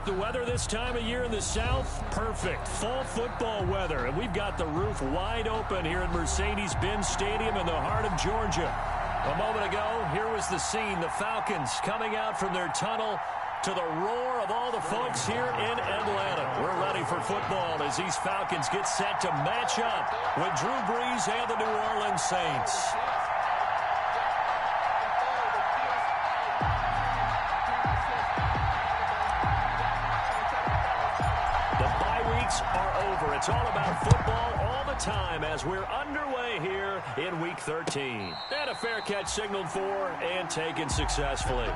the weather this time of year in the South? Perfect. Fall football weather. And we've got the roof wide open here at Mercedes-Benz Stadium in the heart of Georgia. A moment ago, here was the scene. The Falcons coming out from their tunnel to the roar of all the folks here in Atlanta. We're ready for football as these Falcons get set to match up with Drew Brees and the New Orleans Saints. Are over. It's all about football all the time as we're underway here in Week 13. And a fair catch signaled for and taken successfully.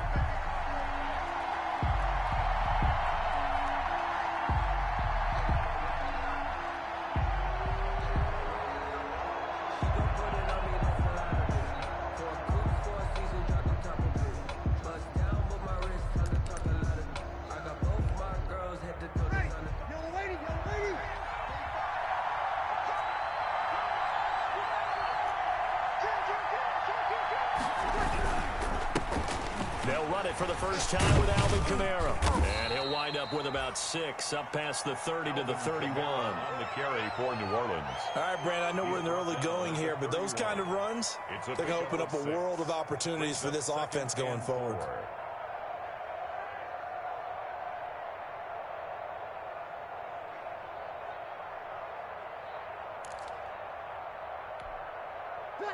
They'll run it for the first time with Alvin Kamara. And he'll wind up with about 6, up past the 30 to the 31. On the carry for New Orleans. All right, Brand, I know we're in the early going here, but those kind of runs, they're going to open up a world of opportunities for this offense going forward.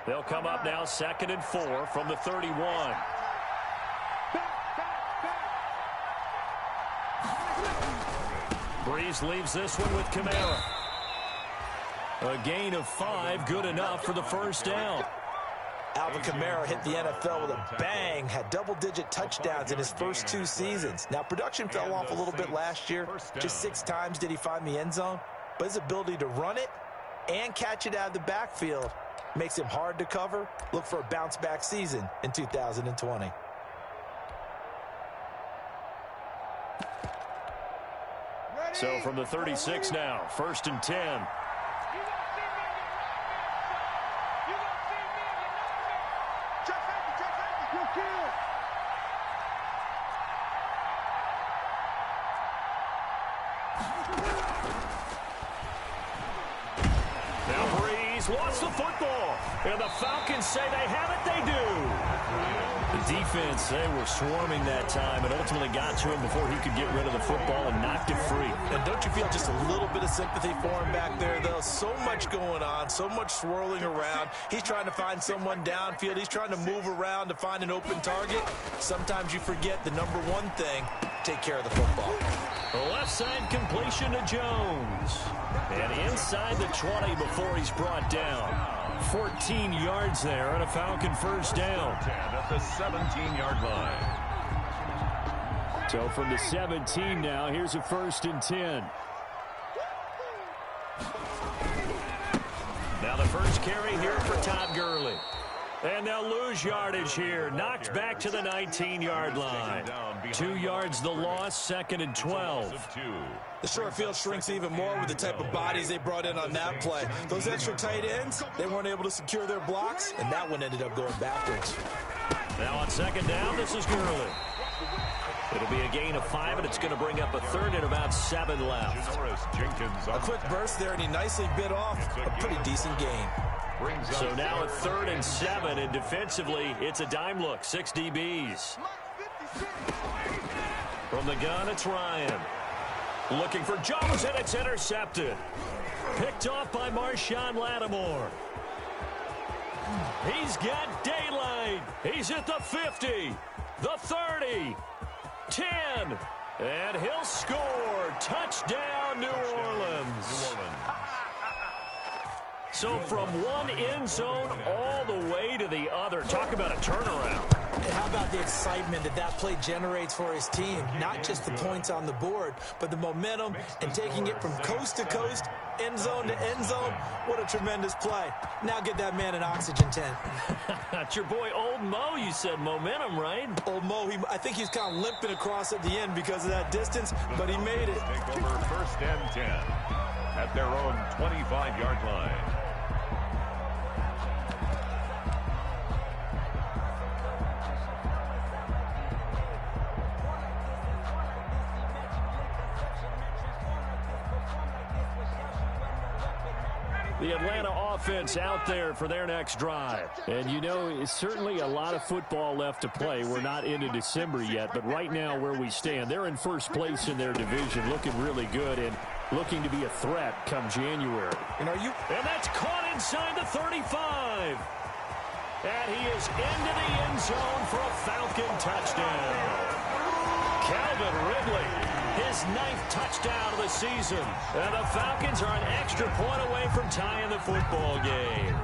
They'll come up now 2nd and 4 from the 31. Brees leaves this one with Kamara. A gain of 5, good enough for the first down. Alvin Kamara hit the NFL with a bang, had double-digit touchdowns in his first 2 seasons. Now, production fell off a little bit last year. Just 6 times did he find the end zone. But his ability to run it and catch it out of the backfield makes him hard to cover. Look for a bounce-back season in 2020. So from the 36 now, 1st and 10. Now Brees lost the football. And the Falcons say they have it, they do. The defense, they were swarming that time and ultimately got to him before he could get rid of the football and knocked it free. And don't you feel just a little bit of sympathy for him back there, though? So much going on, so much swirling around. He's trying to find someone downfield. He's trying to move around to find an open target. Sometimes you forget the number one thing, take care of the football. The left side completion to Jones. And inside the 20 before he's brought down. 14 yards there and a Falcon first down. At the 17-yard line. So from the 17 now, here's a 1st and 10. Now the first carry here for Todd Gurley. And they'll lose yardage here. Knocked back to the 19-yard line. 2 yards the loss, 2nd and 12. The short field shrinks even more with the type of bodies they brought in on that play. Those extra tight ends, they weren't able to secure their blocks, and that one ended up going backwards. Now on 2nd down, this is Gurley. It'll be a gain of 5, and it's going to bring up a 3rd and about 7 left. A quick burst there, and he nicely bit off a pretty decent gain. So now a 3rd and 7, and defensively, it's a dime look. 6 DBs. From the gun, it's Ryan. Looking for Jones, and it's intercepted. Picked off by Marshawn Lattimore. He's got daylight. He's at the 50, the 30, 10, and he'll score. Touchdown, New Orleans. So from one end zone all the way to the other. Talk about a turnaround. And how about the excitement that that play generates for his team? Not just the points on the board, but the momentum and taking it from coast to coast, end zone to end zone. What a tremendous play. Now get that man an oxygen tent. That's your boy Old Mo. You said momentum, right? Old Mo, I think he's kind of limping across at the end because of that distance, but he made it. Take over 1st and 10 at their own 25-yard line. The Atlanta offense out there for their next drive. And, you know, it's certainly a lot of football left to play. We're not into December yet, but right now where we stand, they're in first place in their division, looking really good and looking to be a threat come January. And that's caught inside the 35. And he is into the end zone for a Falcon touchdown. Calvin Ridley, his 9th touchdown of the season. And the Falcons are an extra point away from tying the football game.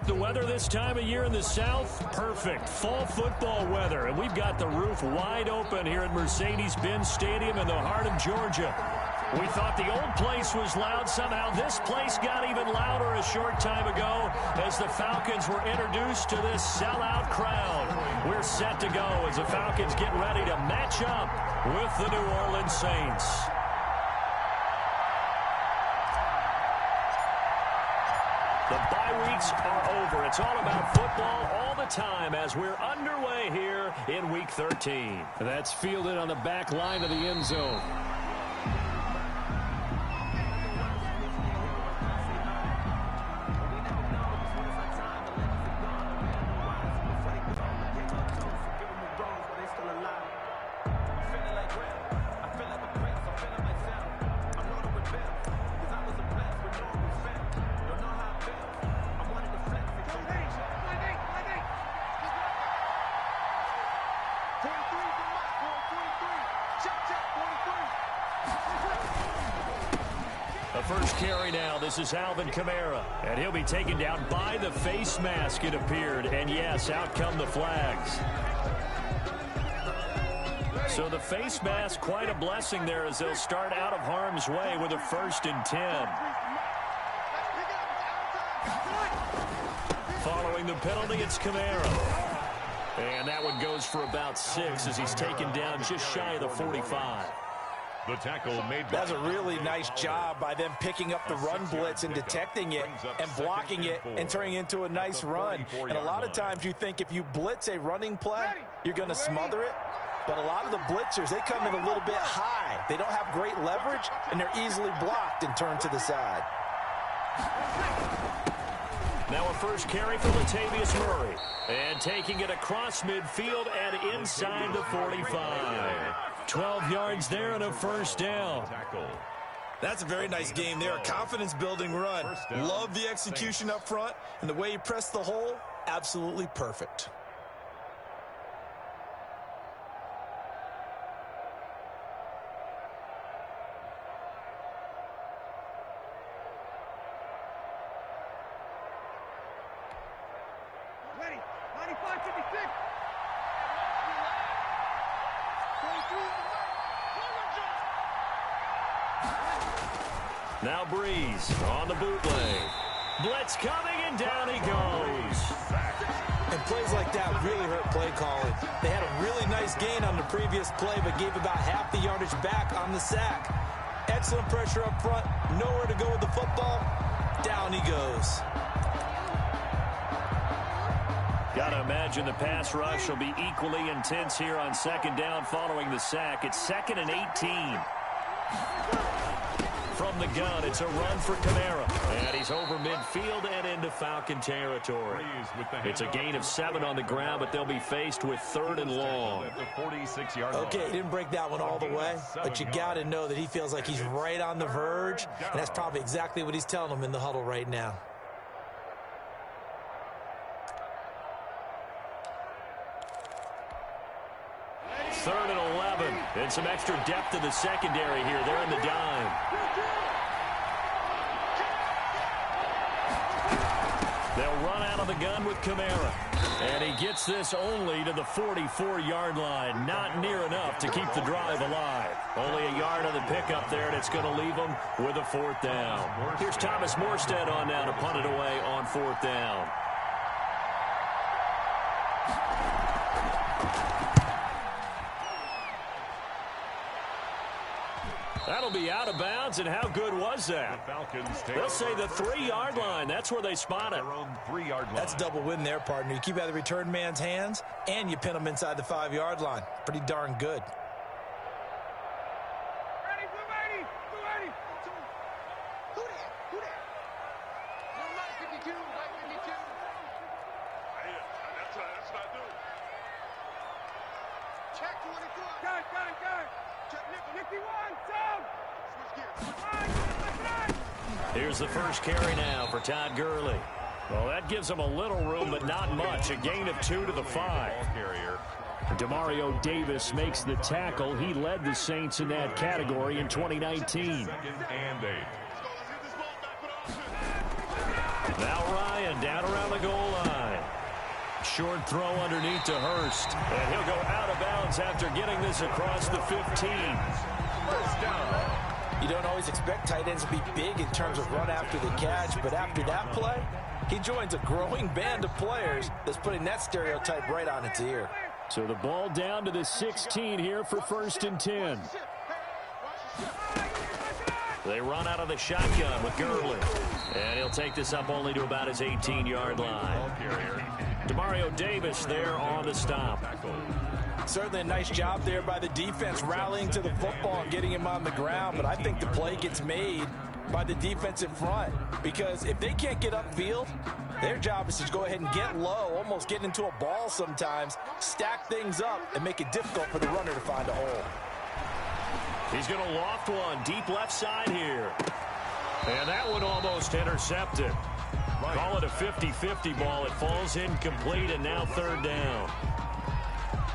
The weather this time of year in the South, perfect. Fall football weather, and we've got the roof wide open here at Mercedes-Benz Stadium in the heart of Georgia. We thought the old place was loud. Somehow this place got even louder a short time ago as the Falcons were introduced to this sellout crowd. We're set to go as the Falcons get ready to match up with the New Orleans Saints. The bye weeks are over. It's all about football all the time as we're underway here in Week 13. That's fielded on the back line of the end zone. First carry now. This is Alvin Kamara. And he'll be taken down by the face mask, it appeared. And yes, out come the flags. So the face mask, quite a blessing there as they'll start out of harm's way with a 1st and 10. Following the penalty, it's Kamara. And that one goes for about 6 as he's taken down just shy of the 45. The tackle made. That's a really nice job by them picking up the run blitz and detecting it and blocking it and turning it into a nice run. And a lot of times you think if you blitz a running play, you're going to smother it. But a lot of the blitzers, they come in a little bit high. They don't have great leverage, and they're easily blocked and turned to the side. Now a first carry for Latavius Murray. And taking it across midfield and inside the 45. 12 yards there and a first down. That's a very nice game there. A confidence-building run. Love the execution up front, and the way he pressed the hole, absolutely perfect. Now Breeze on the bootleg. Blitz coming, and down he goes. And plays like that really hurt play calling. They had a really nice gain on the previous play, but gave about half the yardage back on the sack. Excellent pressure up front. Nowhere to go with the football. Down he goes. Got to imagine the pass rush will be equally intense here on second down following the sack. It's 2nd and 18. From the gun, it's a run for Kamara. And he's over midfield and into Falcon territory. It's a gain of 7 on the ground, but they'll be faced with 3rd and long. Okay, he didn't break that one all the way, but you got to know that he feels like he's right on the verge, and that's probably exactly what he's telling them in the huddle right now. Third and 11, and some extra depth in the secondary here. They're in the dime. They'll run out of the gun with Kamara. And he gets this only to the 44-yard line. Not near enough to keep the drive alive. Only a yard on the pickup there, and it's going to leave them with a 4th down. Here's Thomas Morstead on now to punt it away on 4th down. That'll be out of bounds, and how good was that? They'll say the 3-yard line. That's where they spot it. That's a double win there, partner. You keep out of the return man's hands, and you pin him inside the 5-yard line. Pretty darn good. Here's the first carry now for Todd Gurley. Well, that gives him a little room, but not much. A gain of 2 to the 5. Demario Davis makes the tackle. He led the Saints in that category in 2019. Now Ryan down around the goal line. Short throw underneath to Hurst. And he'll go out of bounds after getting this across the 15. First down. You don't always expect tight ends to be big in terms of run after the catch, but after that play, he joins a growing band of players that's putting that stereotype right on its ear. So the ball down to the 16 here for 1st and 10. They run out of the shotgun with Gurley. And he'll take this up only to about his 18-yard line. Demario Davis there on the stop. Certainly a nice job there by the defense rallying to the football and getting him on the ground, but I think the play gets made by the defensive front because if they can't get upfield, their job is to go ahead and get low, almost get into a ball sometimes, stack things up, and make it difficult for the runner to find a hole. He's going to loft one deep left side here. And that one almost intercepted. Call it a 50-50 ball. It falls incomplete, and now 3rd down.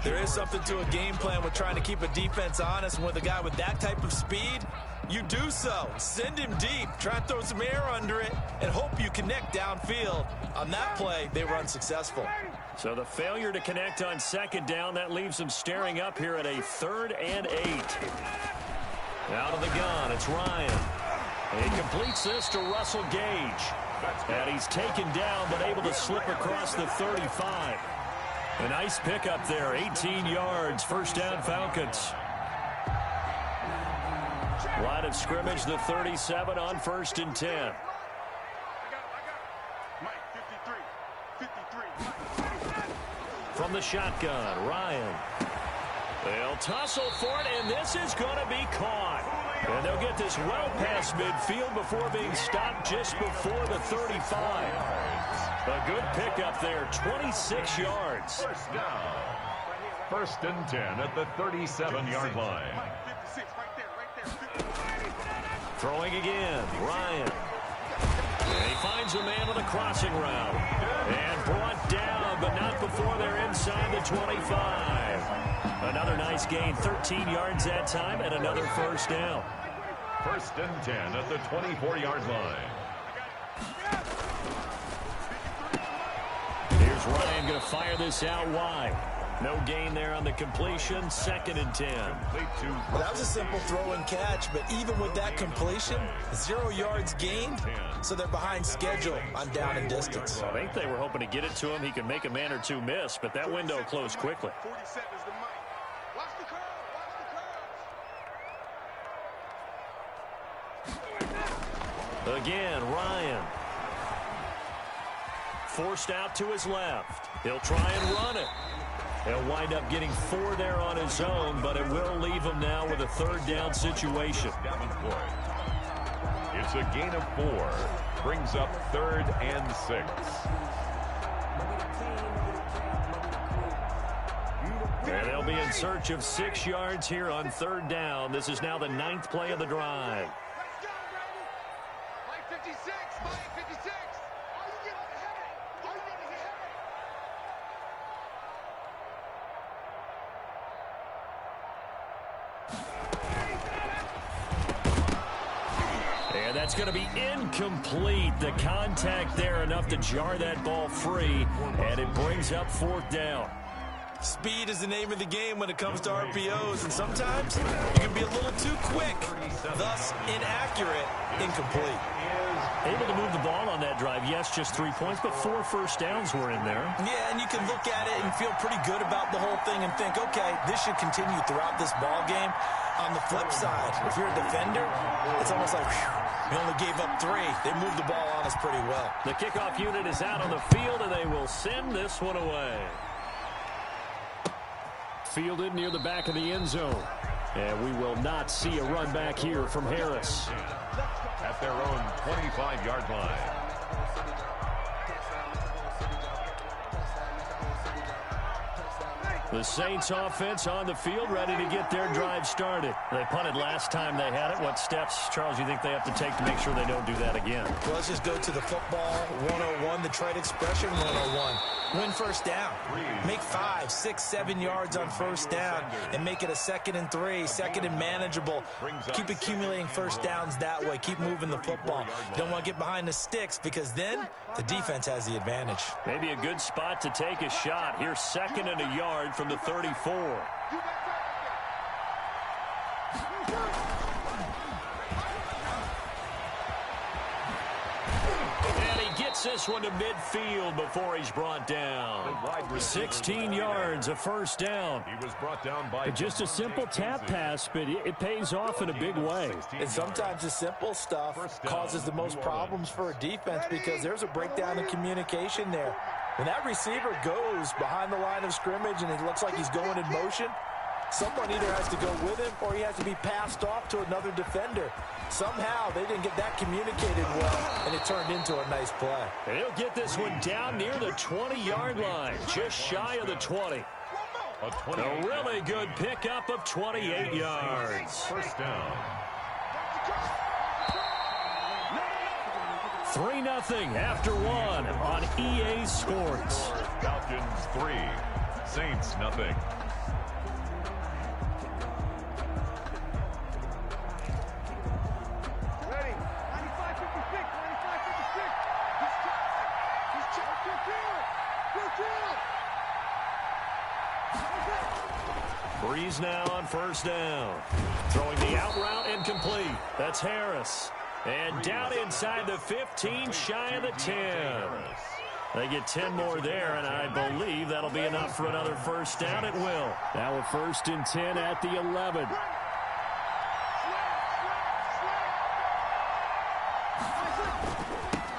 There is something to a game plan with trying to keep a defense honest, and with a guy with that type of speed, you do so. Send him deep, try and throw some air under it, and hope you connect downfield. On that play, they were unsuccessful. So the failure to connect on 2nd down, that leaves them staring up here at a 3rd and 8. Out of the gun, it's Ryan. And he completes this to Russell Gage. And he's taken down, but able to slip across the 35. A nice pickup there, 18 yards, first down Falcons. Line of scrimmage, the 37 on 1st and 10. From the shotgun, Ryan. They'll tussle for it, and this is going to be caught. And they'll get this well past midfield before being stopped just before the 35. A good pickup there, 26 yards. First down. 1st and 10 at the 37-yard line. Throwing again, Ryan. And he finds a man on the crossing route. And brought down, but not before they're inside the 25. Another nice gain, 13 yards that time, and another first down. 1st and 10 at the 24-yard line. Here's Ryan going to fire this out wide. No gain there on the completion, 2nd and 10. Well, that was a simple throw and catch, but even with that completion, 0 yards gained, so they're behind schedule on down and distance. I think they were hoping to get it to him. He could make a man or two miss, but that window closed quickly. Again, Ryan. Forced out to his left. He'll try and run it. He'll wind up getting 4 there on his own, but it will leave him now with a 3rd down situation. It's a gain of 4. Brings up 3rd and 6. And they'll be in search of 6 yards here on 3rd down. This is now the 9th play of the drive. And that's going to be incomplete. The contact there enough to jar that ball free, and it brings up 4th down. Speed is the name of the game when it comes to RPOs, and sometimes you can be a little too quick, thus inaccurate, incomplete. Able to move the ball on that drive. Yes, just 3 points, but 4 first downs were in there. Yeah, and you can look at it and feel pretty good about the whole thing and think, okay, this should continue throughout this ball game. On the flip side, if you're a defender, it's almost like, whew, you only gave up 3. They moved the ball on us pretty well. The kickoff unit is out on the field, and they will send this one away. Fielded near the back of the end zone. And we will not see a run back here from Harris. At their own 25-yard line. The Saints offense on the field, ready to get their drive started. They punted last time they had it. What steps, Charles, you think they have to take to make sure they don't do that again? Well, let's just go to the football 101, the trade expression 101. Win first down. Make 5, 6, 7 yards on first down and make it a 2nd and 3, 2nd and manageable. Keep accumulating first downs that way. Keep moving the football. You don't want to get behind the sticks because then the defense has the advantage. Maybe a good spot to take a shot. Here's 2nd and a yard from the 34. This one to midfield before he's brought down. 16 yards, a first down. He was brought down by just a simple tap pass, but it pays off in a big way. And sometimes the simple stuff causes the most problems for a defense because there's a breakdown in communication there. When that receiver goes behind the line of scrimmage and it looks like he's going in motion, someone either has to go with him or he has to be passed off to another defender. Somehow they didn't get that communicated well, and it turned into a nice play. And he'll get this one down near the 20-yard line, just shy of the 20. A really good pickup of 28 yards. First down. 3-0 after 1 on EA Sports. Falcons 3, Saints 0. Breeze now on first down. Throwing the out route incomplete. That's Harris. And down inside the 15, shy of the 10. They get 10 more there, and I believe that'll be enough for another first down. It will. Now a 1st and 10 at the 11.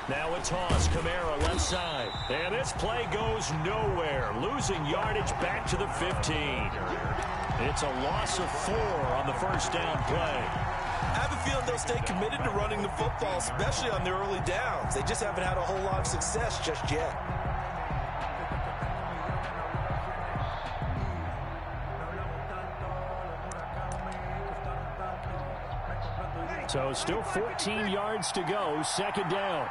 Now a toss. Kamara left side. And this play goes nowhere. Losing yardage back to the 15. It's a loss of 4 on the first down play. I have a feeling they'll stay committed to running the football, especially on their early downs. They just haven't had a whole lot of success just yet. So still 14 yards to go, 2nd down.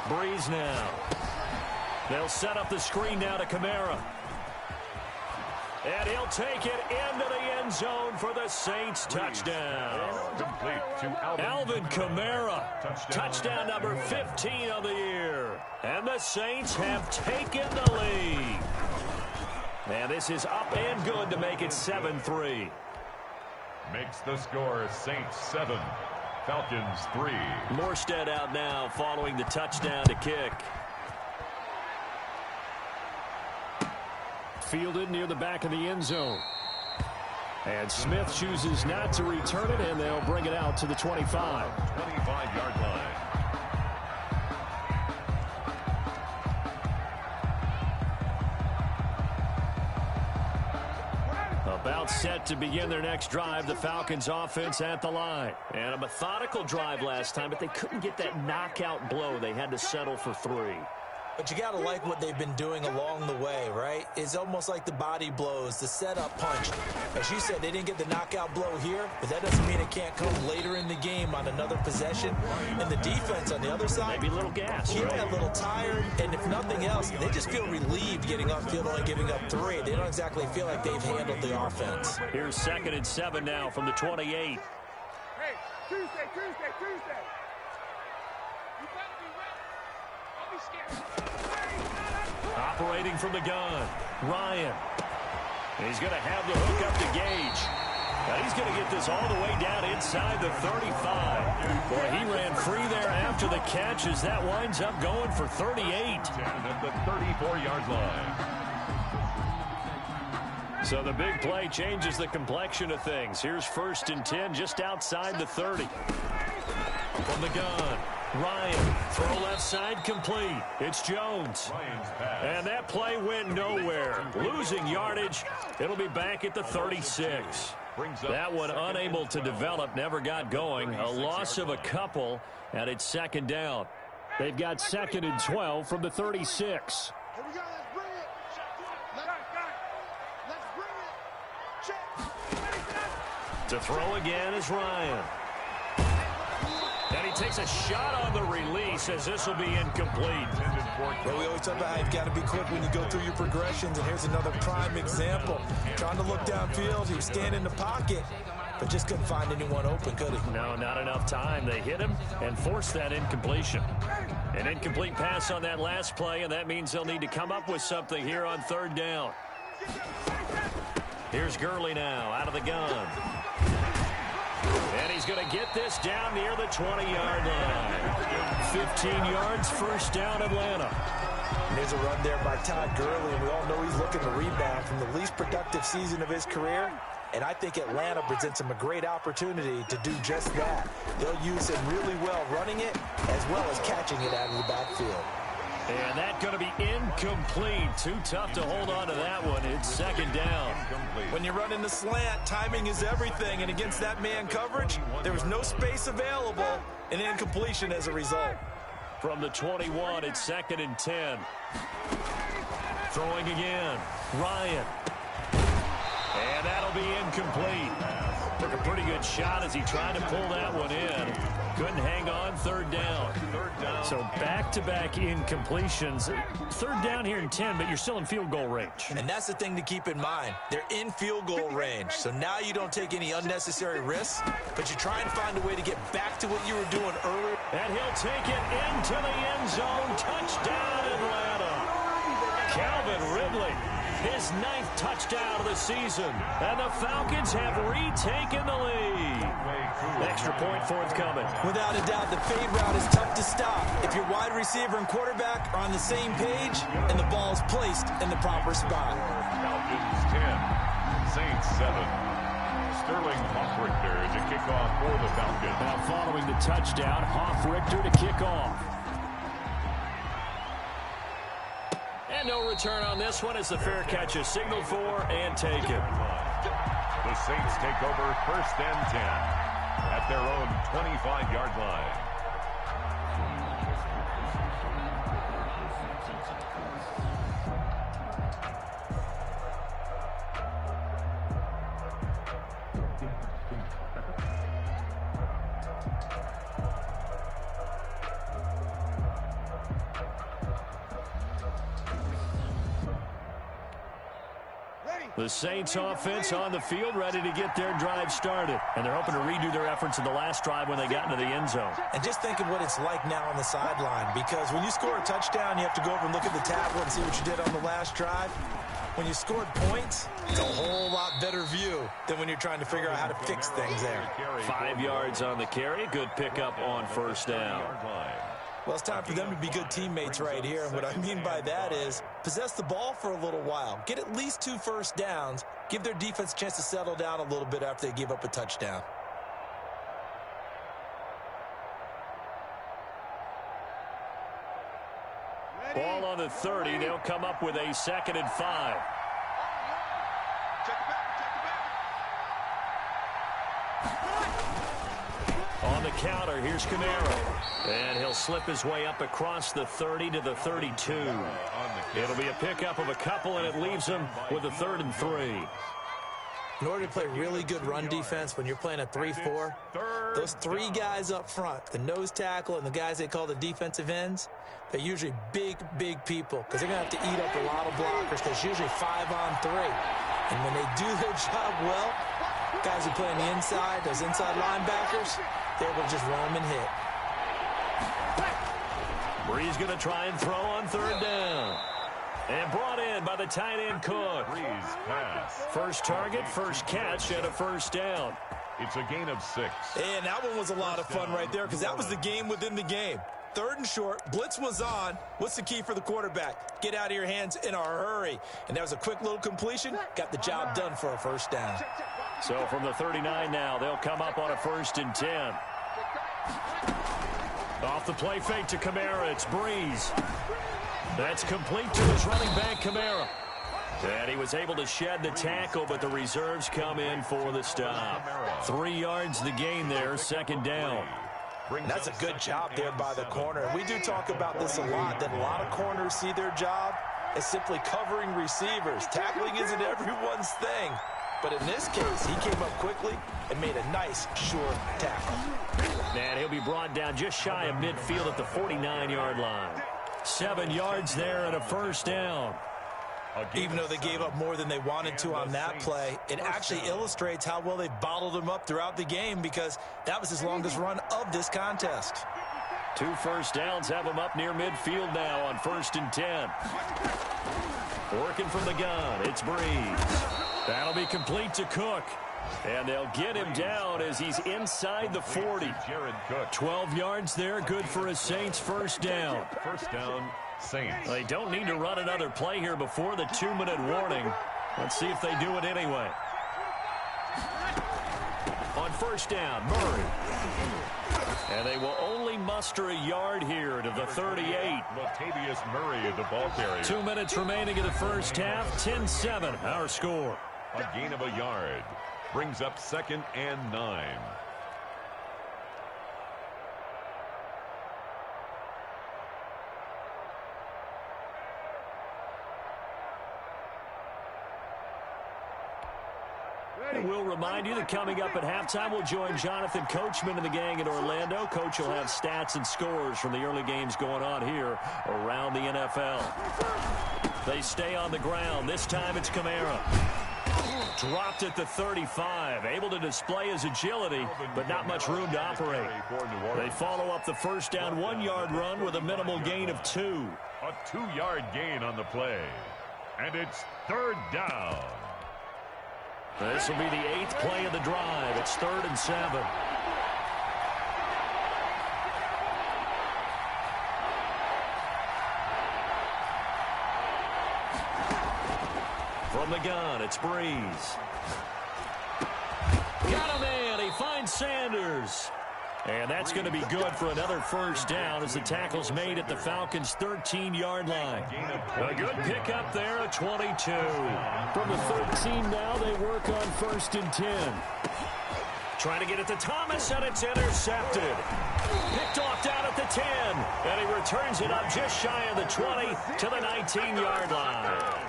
Breeze now. They'll set up the screen now to Kamara. And he'll take it into the end zone for the Saints touchdown. Alvin Kamara, touchdown number 15 of the year. And the Saints have taken the lead. And this is up and good to make it 7-3. Makes the score Saints 7, Falcons 3. Morstead out now following the touchdown to kick. Fielded near the back of the end zone. And Smith chooses not to return it, and they'll bring it out to the 25. 25-yard line. About set to begin their next drive, the Falcons offense at the line. And a methodical drive last time, but they couldn't get that knockout blow. They had to settle for 3. But you got to like what they've been doing along the way, right? It's almost like the body blows, the setup punch. As you said, they didn't get the knockout blow here, but that doesn't mean it can't come later in the game on another possession. And the defense on the other side, maybe a little gas. Yeah, right? a little tired. And if nothing else, they just feel relieved getting upfield, only giving up 3. They don't exactly feel like they've handled the offense. Here's 2nd and 7 now from the 28. Hey, Tuesday. Operating from the gun, Ryan. He's going to have the hook up to Gage. Now he's going to get this all the way down inside the 35. Boy, he ran free there after the catch as that winds up going for 38. At the 34-yard line. So the big play changes the complexion of things. Here's 1st and 10 just outside the 30. From the gun, Ryan, throw left side complete. It's Jones. And that play went nowhere. Losing yardage. It'll be back at the 36. That one unable to develop, never got going. A loss of a couple, and it's 2nd down. They've got 2nd and 12 from the 36. Here we go, let's bring it. Let's bring it. Check. To throw again is Ryan. And he takes a shot on the release as this will be incomplete. Well, we always talk about how you've got to be quick when you go through your progressions, and here's another prime example. Trying to look downfield, he was standing in the pocket, but just couldn't find anyone open, could he? No, not enough time. They hit him and forced that incompletion. An incomplete pass on that last play, and that means they'll need to come up with something here on 3rd down. Here's Gurley now out of the gun. And he's going to get this down near the 20-yard line. 15 yards, 1st down, Atlanta. And there's a run there by Todd Gurley, and we all know he's looking to rebound from the least productive season of his career. And I think Atlanta presents him a great opportunity to do just that. They'll use him really well running it as well as catching it out of the backfield. And that's going to be incomplete. Too tough to hold on to that one. It's 2nd down. When you're running the slant, timing is everything. And against that man coverage, there was no space available, and incompletion as a result. From the 21, it's 2nd and 10. Throwing again. Ryan. And that'll be incomplete. Took a pretty good shot as he tried to pull that one in. Couldn't hang on. 3rd down. So back-to-back incompletions. 3rd down here in 10, but you're still in field goal range. And that's the thing to keep in mind. They're in field goal range. So now you don't take any unnecessary risks, but you try and find a way to get back to what you were doing earlier. And he'll take it into the end zone. Touchdown, Atlanta. Calvin Ridley his 9th touchdown of the season. And the Falcons have retaken the lead. Extra point forthcoming. Without a doubt, the fade route is tough to stop if your wide receiver and quarterback are on the same page and the ball is placed in the proper spot. Falcons 10, Saints 7. Sterling Hoffrichter to kick off for the Falcons. Now following the touchdown, Hoffrichter to kick off. And no return on this one as the fair catch is signaled for and taken. The Saints take over 1st and 10 at their own 25-yard line. The Saints offense on the field, ready to get their drive started. And they're hoping to redo their efforts in the last drive when they got into the end zone. And just think of what it's like now on the sideline, because when you score a touchdown, you have to go over and look at the tablet and see what you did on the last drive. When you scored points, it's a whole lot better view than when you're trying to figure out how to fix things there. 5 yards on the carry. Good pickup on 1st down. Well, it's time for them to be good teammates right here. And what I mean by that is possess the ball for a little while. Get at least 2 first downs. Give their defense a chance to settle down a little bit after they give up a touchdown. Ball on the 30. They'll come up with a 2nd and 5. On the counter, here's Kamara. And he'll slip his way up across the 30 to the 32. It'll be a pickup of a couple, and it leaves him with a 3rd and 3. In order to play really good run defense when you're playing a 3-4, those 3 guys up front, the nose tackle and the guys they call the defensive ends, they're usually big, big people because they're going to have to eat up a lot of blockers because it's usually 5-on-3. And when they do their job well, guys who play on the inside, those inside linebackers, they're able to just roam and hit. Bree's going to try and throw on 3rd down. And brought in by the tight end Cook. Breeze pass. First target, first catch, and a 1st down. It's a gain of 6. And that one was a lot of fun right there because that was the game within the game. 3rd and short, blitz was on. What's the key for the quarterback? Get out of your hands in a hurry. And that was a quick little completion. Got the job done for a 1st down. So from the 39 now, they'll come up on a 1st and 10. Off the play fake to Kamara, it's Breeze. That's complete to his running back, Kamara. And he was able to shed the tackle, but the reserves come in for the stop. 3 yards the gain there, 2nd down. That's a good job there by the corner. We do talk about this a lot, that a lot of corners see their job as simply covering receivers. Tackling isn't everyone's thing. But in this case, he came up quickly and made a nice, short tackle. And he'll be brought down just shy of midfield at the 49-yard line. 7 yards there and a 1st down. Even though they gave up more than they wanted to on that play, it actually illustrates how well they bottled him up throughout the game because that was his longest run of this contest. 2 1st downs have him up near midfield now on 1st and 10. Working from the gun, it's Breeze. That'll be complete to Cook. And they'll get him down as he's inside the 40. 12 yards there, good for a Saints 1st down. 1st down, Saints. They don't need to run another play here before the 2-minute warning. Let's see if they do it anyway. On 1st down, Murray. And they will only muster a yard here to the 38. Latavius Murray, the ball carrier. 2 minutes remaining in the 1st half. 10-7, our score. A gain of a yard. Brings up 2nd and 9. We'll remind you that coming up at halftime, we'll join Jonathan Coachman and the gang in Orlando. Coach will have stats and scores from the early games going on here around the NFL. They stay on the ground. This time it's Kamara. Dropped at the 35. Able to display his agility, but not much room to operate. They follow up the 1st down 1-yard run with a minimal gain of 2. A 2-yard gain on the play. And it's third down. This will be the 8th play of the drive. It's 3rd and 7. From the gun, it's Breeze. Got a man. He finds Sanders. And that's going to be good for another first down as the tackle's made at the Falcons' 13-yard line. A good pickup there at 22. From the 13 now, they work on 1st and 10. Trying to get it to Thomas, and it's intercepted. Picked off down at the 10, and he returns it up just shy of the 20 to the 19-yard line.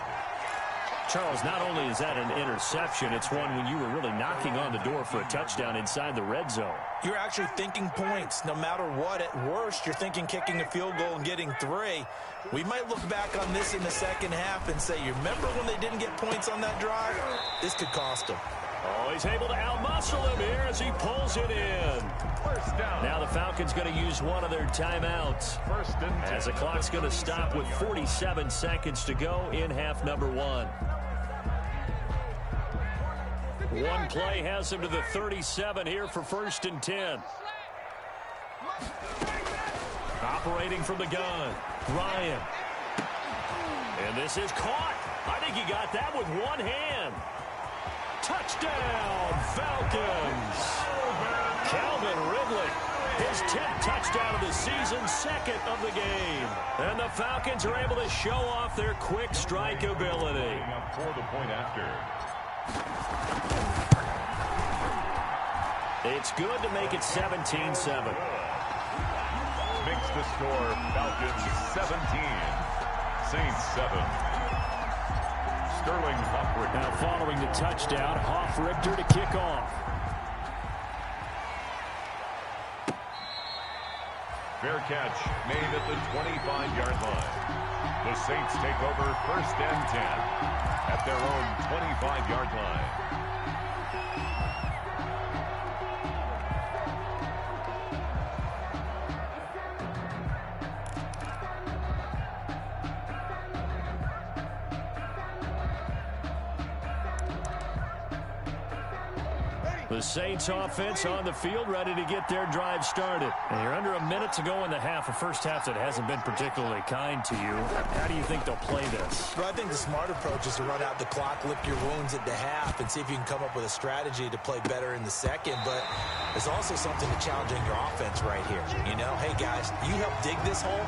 Charles, not only is that an interception, it's one when you were really knocking on the door for a touchdown inside the red zone. You're actually thinking points. No matter what, at worst, you're thinking kicking a field goal and getting 3. We might look back on this in the second half and say, you remember when they didn't get points on that drive? This could cost them. Oh, he's able to outmuscle him here as he pulls it in. First down. Now the Falcons going to use one of their timeouts. 1st and 10. As the clock's going to stop with 47 seconds to go in half number 1. One play has him to the 37 here for 1st and 10. Operating from the gun, Ryan. And this is caught. I think he got that with one hand. Touchdown, Falcons. Calvin Ridley, his 10th touchdown of the season, 2nd of the game. And the Falcons are able to show off their quick strike ability. For the point after. It's good to make it 17-7. Makes the score Falcons 17, Saints 7. Sterling Hoffrichter. Now following the touchdown, Hoffrichter to kick off. Fair catch made at the 25-yard line. The Saints take over 1st and 10 at their own 25-yard line. The Saints offense on the field, ready to get their drive started. And you're under a minute to go in the half, a first half that hasn't been particularly kind to you. How do you think they'll play this? Well, I think the smart approach is to run out the clock, lick your wounds at the half, and see if you can come up with a strategy to play better in the second. But there's also something to challenging your offense right here. You know, hey, guys, you help dig this hole.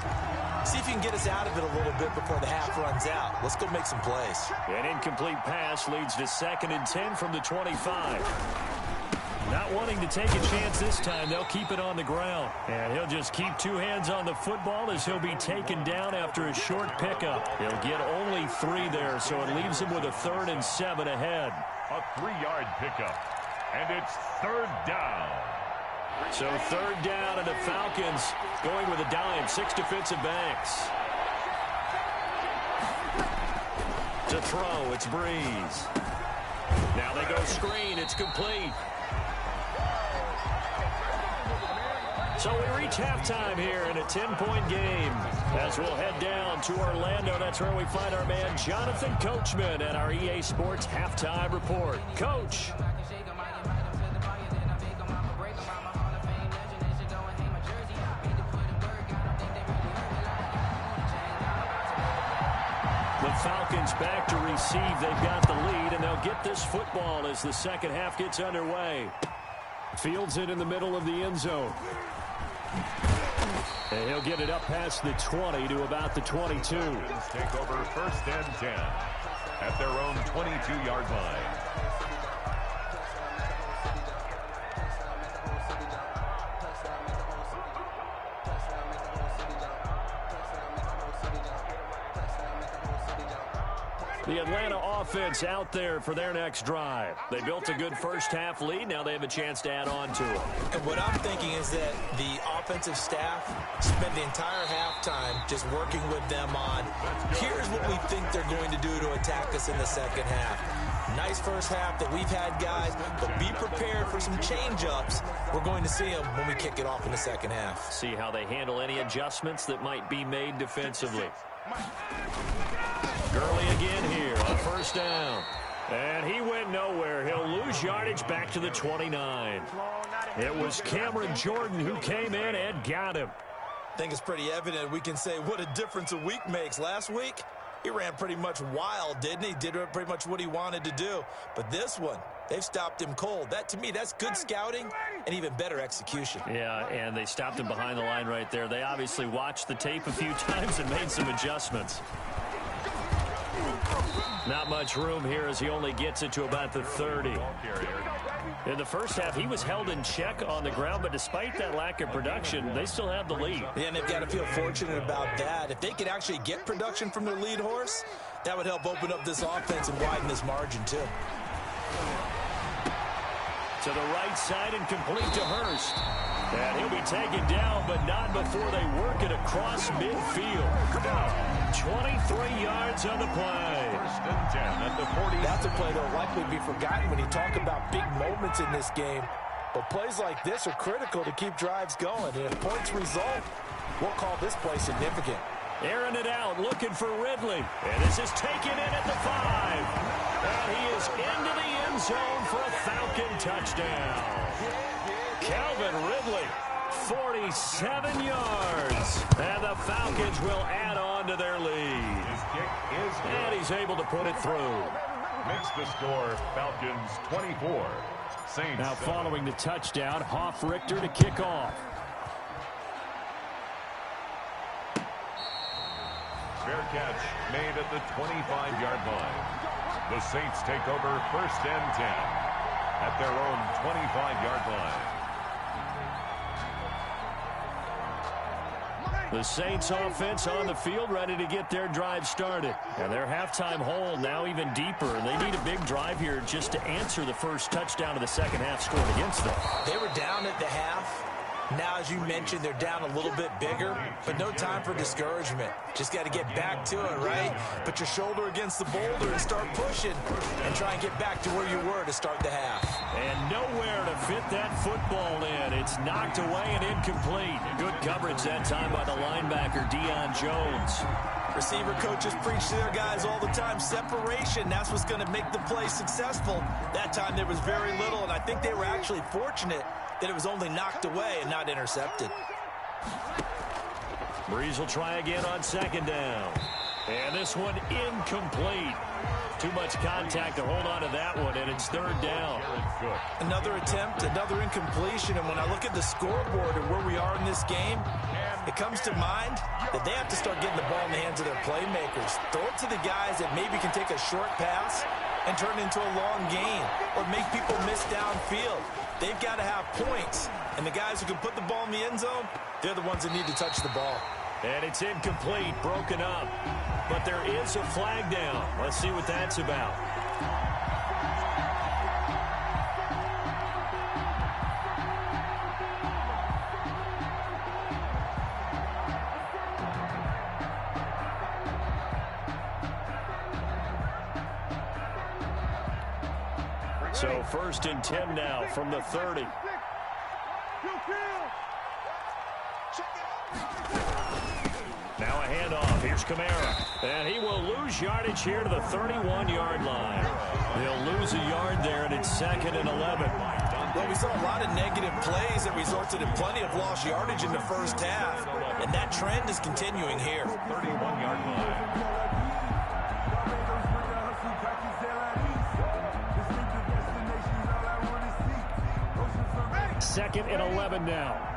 See if you can get us out of it a little bit before the half runs out. Let's go make some plays. An incomplete pass leads to 2nd and 10 from the 25. Not wanting to take a chance this time, they'll keep it on the ground. And he'll just keep 2 hands on the football as he'll be taken down after a short pickup. He'll get only 3 there, so it leaves him with a 3rd and 7 ahead. A 3-yard pickup, and it's 3rd down. So 3rd down, and the Falcons going with a dime, 6 defensive backs. To throw, it's Breeze. Now they go screen, it's complete. So we reach halftime here in a 10-point game. As we'll head down to Orlando, that's where we find our man Jonathan Coachman at our EA Sports Halftime Report. Coach. The Falcons back to receive. They've got the lead, and they'll get this football as the second half gets underway. Fields it in the middle of the end zone. And he'll get it up past the 20 to about the 22. Take over 1st and 10 at their own 22-yard line. The Atlanta offense out there for their next drive. They built a good first half lead. Now they have a chance to add on to it. And what I'm thinking is that the offensive staff spent the entire halftime just working with them on, here's what we think they're going to do to attack us in the second half. Nice first half that we've had, guys, but be prepared for some change-ups. We're going to see them when we kick it off in the second half. See how they handle any adjustments that might be made defensively. Gurley again here. first down. And he went nowhere. He'll lose yardage back to the 29. It was Cameron Jordan who came in and got him. I think it's pretty evident. We can say what a difference a week makes. Last week, he ran pretty much wild, didn't he? Did pretty much what he wanted to do. But this one, they've stopped him cold. That, to me, that's good scouting and even better execution. Yeah, and they stopped him behind the line right there. They obviously watched the tape a few times and made some adjustments. Not much room here as he only gets it to about the 30. In the first half, he was held in check on the ground, but despite that lack of production, they still have the lead. Yeah, and they've got to feel fortunate about that. If they could actually get production from their lead horse, that would help open up this offense and widen this margin, too. To the right side and complete to Hurst. And he'll be taken down, but not before they work it across midfield. 23 yards on the play. First and 10 at the 40. That's a play that will likely be forgotten when you talk about big moments in this game. But plays like this are critical to keep drives going. And if points result, we'll call this play significant. Airing it out, looking for Ridley. And this is taken in at the 5. And he is into the end zone for a Falcon touchdown. Calvin Ridley, 47 yards. And the Falcons will add on to their lead. His kick is good. And he's able to put it through. Makes the score Falcons 24. Saints. Now following the touchdown, Hoff-Richter to kick off. Fair catch made at the 25-yard line. The Saints take over first and 10 at their own 25-yard line. The Saints offense on the field ready to get their drive started. And their halftime hole now even deeper. And they need a big drive here just to answer the first touchdown of the second half scored against them. They were down at the half. Now, as you mentioned, they're down a little bit bigger, but no time for discouragement. Just got to get back to it, right? Put your shoulder against the boulder and start pushing and try and get back to where you were to start the half. And nowhere to fit that football in. It's knocked away and incomplete. Good coverage that time by the linebacker, Deion Jones. Receiver coaches preach to their guys all the time. Separation, that's what's going to make the play successful. That time there was very little, and I think they were actually fortunate that it was only knocked away and not intercepted. Breeze will try again on second down. And this one incomplete. Too much contact to hold on to that one, and it's third down. Another attempt, another incompletion, and when I look at the scoreboard and where we are in this game, it comes to mind that they have to start getting the ball in the hands of their playmakers. Throw it to the guys that maybe can take a short pass and turn it into a long gain or make people miss downfield. They've got to have points, and the guys who can put the ball in the end zone, they're the ones that need to touch the ball. And it's incomplete, broken up. But there is a flag down. Let's see what that's about. So first and 10 now from the 30. Now a handoff. Here's Kamara. And he will lose yardage here to the 31-yard line. They'll lose a yard there, and it's second and 11. Well, we saw a lot of negative plays that resulted in plenty of lost yardage in the first half, and that trend is continuing here. 31-yard line. Second and 11 now.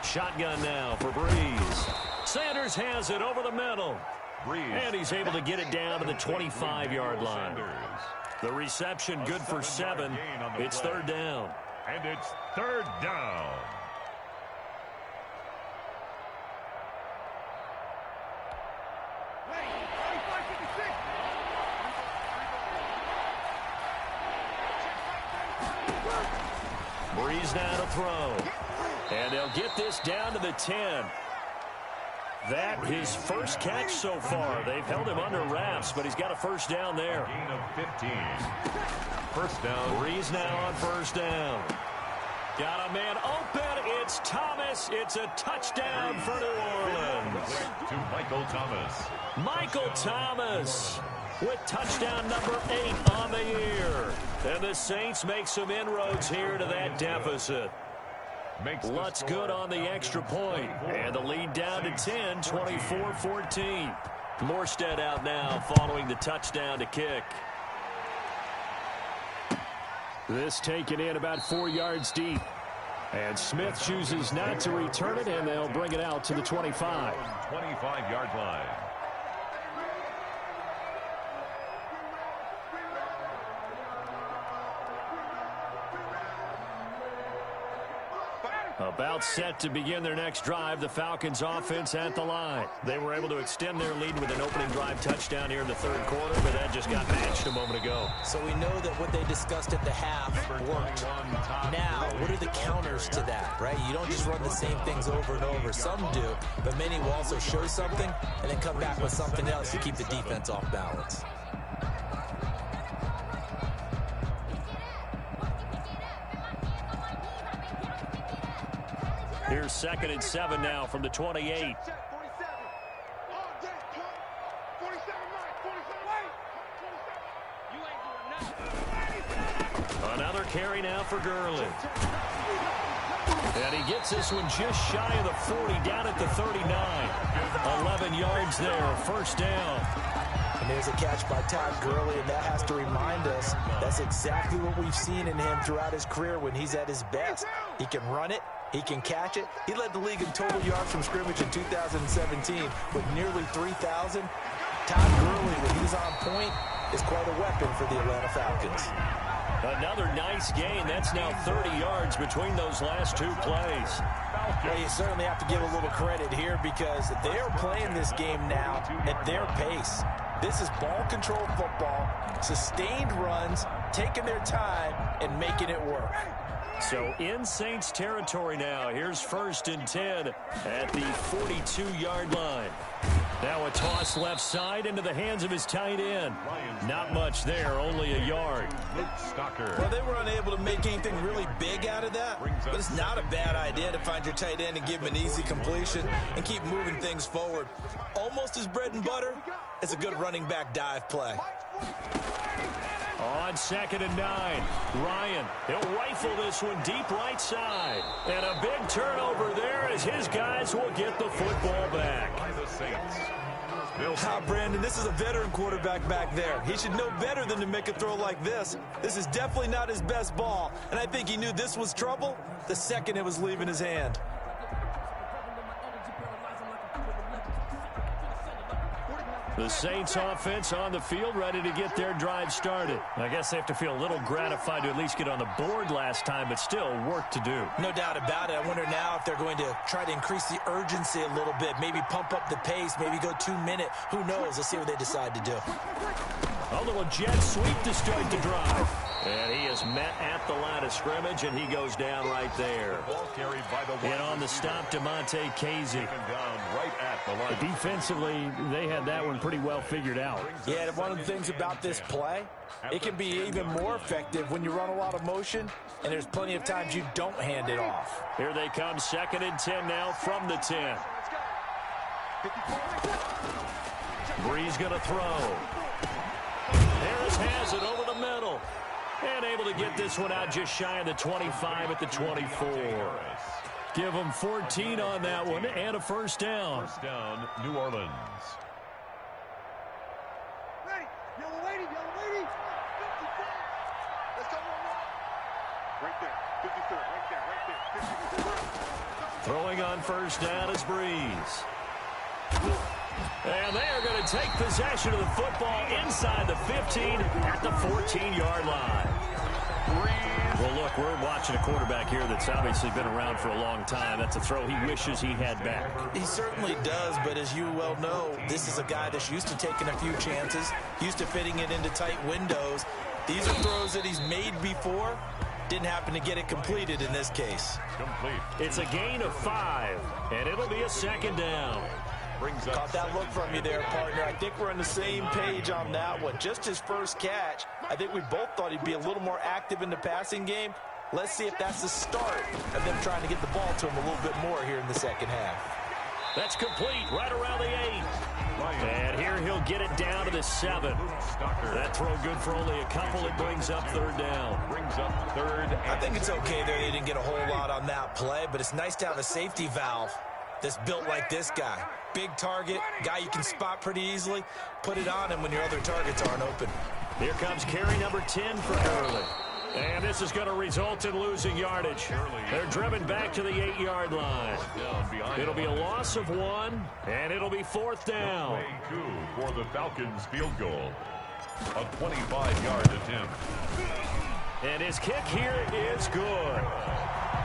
Shotgun now for Breeze. Sanders has it over the middle. Breeze. And he's able to get it down to the 25-yard line. The reception good for 7. It's third down. And it's third down. Breeze now to throw. And they'll get this down to the 10. That his first catch so far. They've held him under wraps, but he's got a first down there. Gain of 15. First down. Breeze now on first down. Got a man open. It's Thomas. It's a touchdown for New Orleans. To Michael Thomas. Michael Thomas with touchdown number 8 on the year. And the Saints make some inroads here to that deficit. Lutz good on the extra point. And the lead down to 10, 24-14. Morstead out now following the touchdown to kick. This taken in about 4 yards deep. And Smith chooses not to return it, and they'll bring it out to the 25. 25-yard line. About set to begin their next drive, the Falcons offense at the line. They were able to extend their lead with an opening drive touchdown here in the third quarter, but that just got matched a moment ago. So we know that what they discussed at the half worked. Now, what are the counters to that, right? You don't just run the same things over and over. Some do, but many will also show something and then come back with something else to keep the defense off balance. Here's 2nd and 7 now from the 28. Another carry now for Gurley. And he gets this one just shy of the 40, down at the 39. 11 yards there, first down. And there's a catch by Todd Gurley, and that has to remind us that's exactly what we've seen in him throughout his career when he's at his best. He can run it. He can catch it. He led the league in total yards from scrimmage in 2017 with nearly 3,000. Todd Gurley, when he's on point, is quite a weapon for the Atlanta Falcons. Another nice gain. That's now 30 yards between those last 2 plays. Well, you certainly have to give a little credit here because they're playing this game now at their pace. This is ball control football, sustained runs, taking their time, and making it work. So in Saints territory now. Here's 1st and 10 at the 42-yard line. Now a toss left side into the hands of his tight end. Not much there, only a yard. Well, they were unable to make anything really big out of that, but it's not a bad idea to find your tight end and give him an easy completion and keep moving things forward. Almost as bread and butter as a good running back dive play. On 2nd and 9, Ryan, he'll rifle this one deep right side. And a big turnover there as his guys will get the football back. Brandon, this is a veteran quarterback back there. He should know better than to make a throw like this. This is definitely not his best ball, and I think he knew this was trouble the second it was leaving his hand. The Saints offense on the field, ready to get their drive started. I guess they have to feel a little gratified to at least get on the board last time, but still work to do. No doubt about it. I wonder now if they're going to try to increase the urgency a little bit, maybe pump up the pace, maybe go 2 minute. Who knows? Let's see what they decide to do. A little jet sweep to start the drive. And he is met at the line of scrimmage, and he goes down right there. And on the stop, DeMonte Casey. Defensively, they had that one pretty well figured out. Yeah, one of the things about this play, it can be even more effective when you run a lot of motion, and there's plenty of times you don't hand it off. Here they come, 2nd and 10 now from the 10. Breeze going to throw. Harris has it over the middle. And able to get this one out just shy of the 25 at the 24. Give them 14 on that one and a first down. First down, New Orleans. Ready. Yellow lady, yellow lady. 54. Let's go. Right there. 54. Right there. Right there. 54. Throwing on first down is Breeze. And they are going to take possession of the football inside the 15 at the 14-yard line. Well, look, we're watching a quarterback here that's obviously been around for a long time. That's a throw he wishes he had back. He certainly does, but as you well know, this is a guy that's used to taking a few chances, used to fitting it into tight windows. These are throws that he's made before. Didn't happen to get it completed in this case. Complete. It's a gain of 5, and it'll be a 2nd down. Caught that look from you there, partner. I think we're on the same page on that one. Just his first catch. I think we both thought he'd be a little more active in the passing game. Let's see if that's the start of them trying to get the ball to him a little bit more here in the second half. That's complete right around the 8. And here he'll get it down to the 7. That throw good for only a couple. It brings up third down. I think it's okay there. They didn't get a whole lot on that play, but it's nice to have a safety valve that's built like this guy. Big target, guy you can spot pretty easily. Put it on him when your other targets aren't open. Here comes carry number 10 for Gurley. And this is going to result in losing yardage. They're driven back to the 8-yard line. It'll be a loss of 1, and it'll be fourth down. For the Falcons field goal. A 25-yard attempt. And his kick here is good.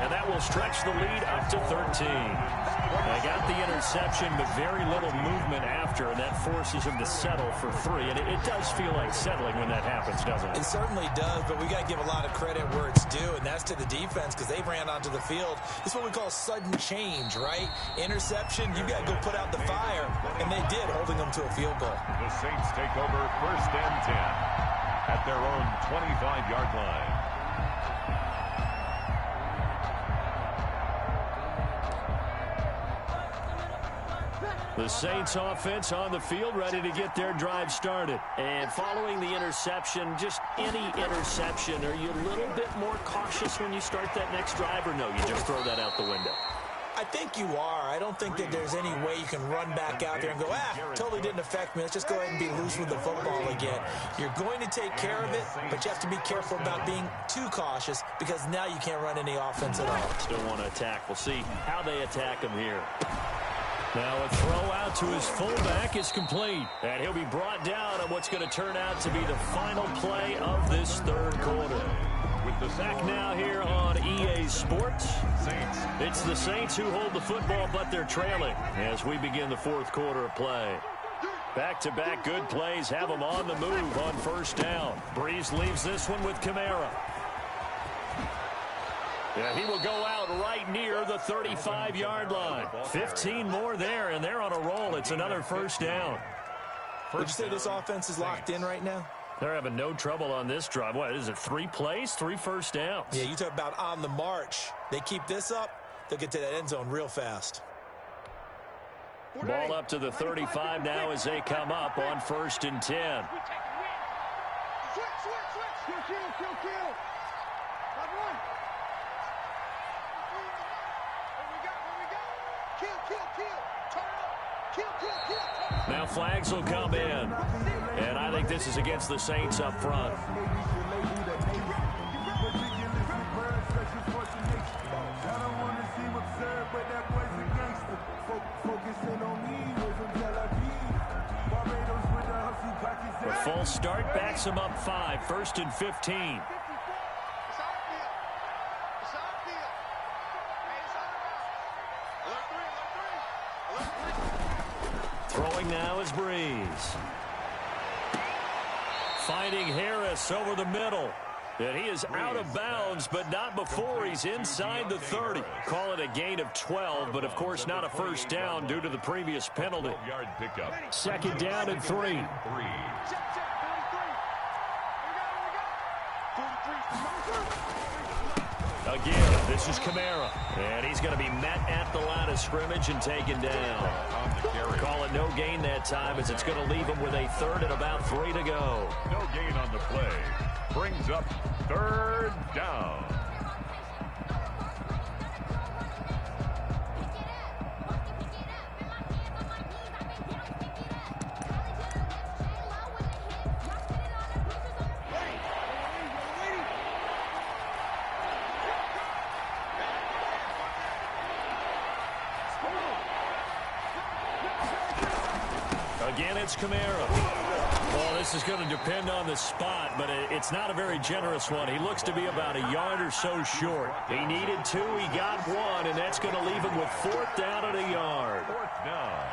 And that will stretch the lead up to 13. They got the interception, but very little movement after, and that forces him to settle for 3. And it does feel like settling when that happens, doesn't it? It certainly does, but we got to give a lot of credit where it's due, and that's to the defense because they ran onto the field. It's what we call sudden change, right? Interception, you got to go put out the fire, and they did, holding them to a field goal. The Saints take over first and 10 at their own 25-yard line. The Saints offense on the field, ready to get their drive started. And following the interception, just any interception, are you a little bit more cautious when you start that next drive, or no, you just throw that out the window? I think you are. I don't think that there's any way you can run back out there and go, totally didn't affect me. Let's just go ahead and be loose with the football again. You're going to take care of it, but you have to be careful about being too cautious because now you can't run any offense at all. Still want to attack. We'll see how they attack him here. Now a throw out to his fullback is complete. And he'll be brought down on what's going to turn out to be the final play of this third quarter. With the sack now here on EA Sports. It's the Saints who hold the football, but they're trailing as we begin the fourth quarter of play. Back-to-back good plays have them on the move on first down. Breeze leaves this one with Kamara. Yeah, he will go out right near the 35-yard line. 15 more there, and they're on a roll. It's another first down. Would you say this offense is locked in right now? They're having no trouble on this drive. What is it, 3 plays, 3 first downs? Yeah, you talk about on the march. They keep this up, they'll get to that end zone real fast. Ball up to the 35 now as they come up on first and 10. Now flags will come in. And I think this is against the Saints up front. A full start backs him up 5, first and 15. Throwing now is Breeze. Finding Harris over the middle. And he is out of bounds, but not before he's inside the 30. Call it a gain of 12, but of course not a first down due to the previous penalty. Second down and 3. Again, this is Kamara. And he's going to be met at the line of scrimmage and taken down. Call it no gain that time as it's going to leave him with a third and about 3 to go. No gain on the play. Brings up third down. Again, it's Kamara. Well, this is going to depend on the spot, but it's not a very generous one. He looks to be about a yard or so short. He needed 2, he got 1, and that's going to leave him with fourth down at a yard. Fourth down.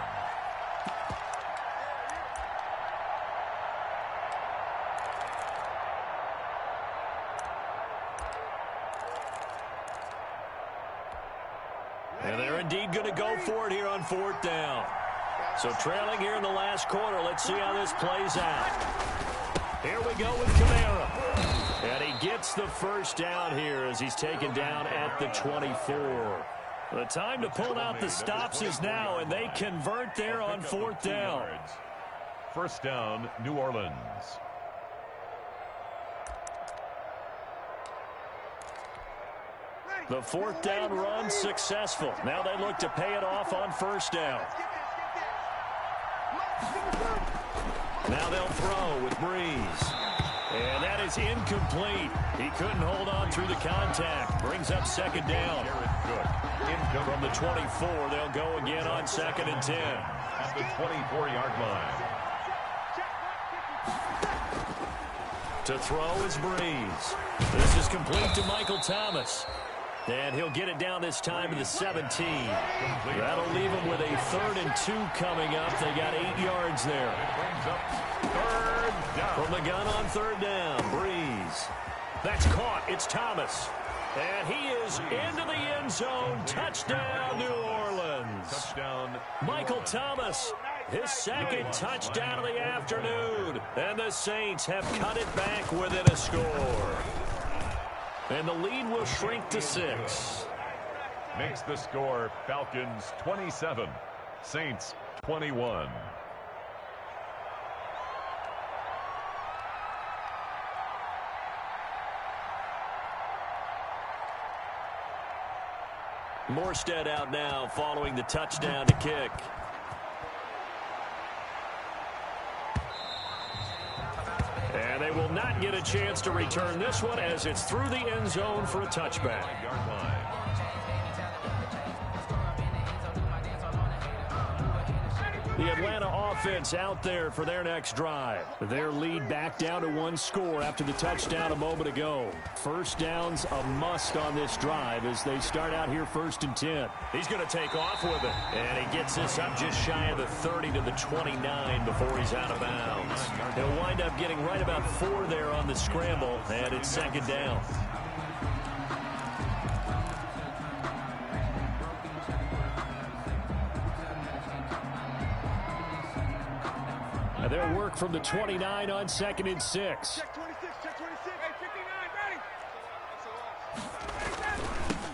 And they're indeed going to go for it here on fourth down. So trailing here in the last quarter, let's see how this plays out. Here we go with Kamara. And he gets the first down here as he's taken down at the 24. The time to pull out the stops is now, and they convert there on 4th down. First down, New Orleans. The 4th down run successful. Now they look to pay it off on 1st down. Now they'll throw with Breeze. And that is incomplete. He couldn't hold on through the contact. Brings up 2nd down. From the 24, they'll go again on 2nd and 10. At the 24-yard line. To throw is Breeze. This is complete to Michael Thomas. And he'll get it down this time to the 17. That'll leave him with a 3rd and 2 coming up. They got 8 yards there. Brings up 3rd down. From the gun on 3rd down, Breeze. That's caught. It's Thomas. And he is into the end zone. Touchdown, New Orleans. Touchdown. Michael Thomas, his 2nd touchdown of the afternoon. And the Saints have cut it back within a score. And the lead will shrink to 6. Makes the score Falcons 27, Saints 21. Morstead out now following the touchdown to kick. And they will not get a chance to return this one as it's through the end zone for a touchback. The Atlanta offense out there for their next drive. Their lead back down to 1 score after the touchdown a moment ago. First down's a must on this drive as they start out here 1st and 10. He's going to take off with it. And he gets this up just shy of the 30 to the 29 before he's out of bounds. He'll wind up getting right about 4 there on the scramble, and it's 2nd down. Their work from the 29 on 2nd and 6. Check 26, check 26. Hey, 59,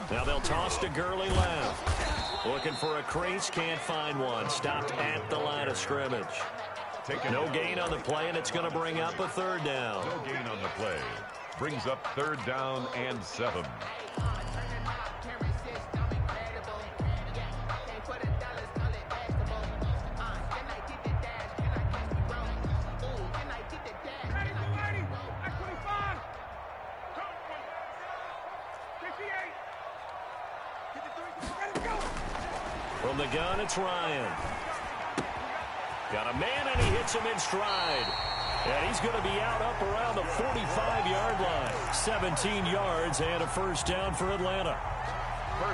ready. Now they'll toss to Gurley left. Looking for a crease, can't find one. Stopped at the line of scrimmage. No gain on the play, and it's going to bring up a 3rd down. No gain on the play. Brings up 3rd down and 7. From the gun, it's Ryan. Got a man, and he hits him in stride. And he's going to be out up around the 45-yard line. 17 yards and a 1st down for Atlanta.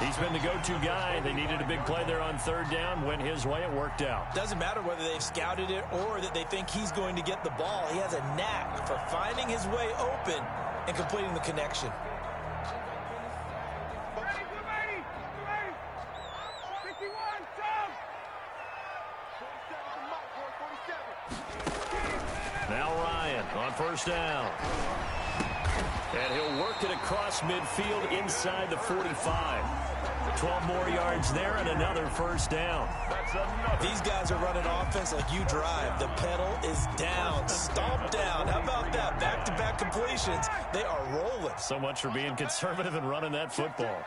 He's been the go-to guy. They needed a big play there on 3rd down. Went his way. It worked out. Doesn't matter whether they've scouted it or that they think he's going to get the ball. He has a knack for finding his way open and completing the connection. Now Ryan on 1st down. And he'll work it across midfield inside the 45. 12 more yards there and another 1st down. These guys are running offense like you drive. The pedal is down. Stomp down. How about that? Back-to-back completions. They are rolling. So much for being conservative and running that football.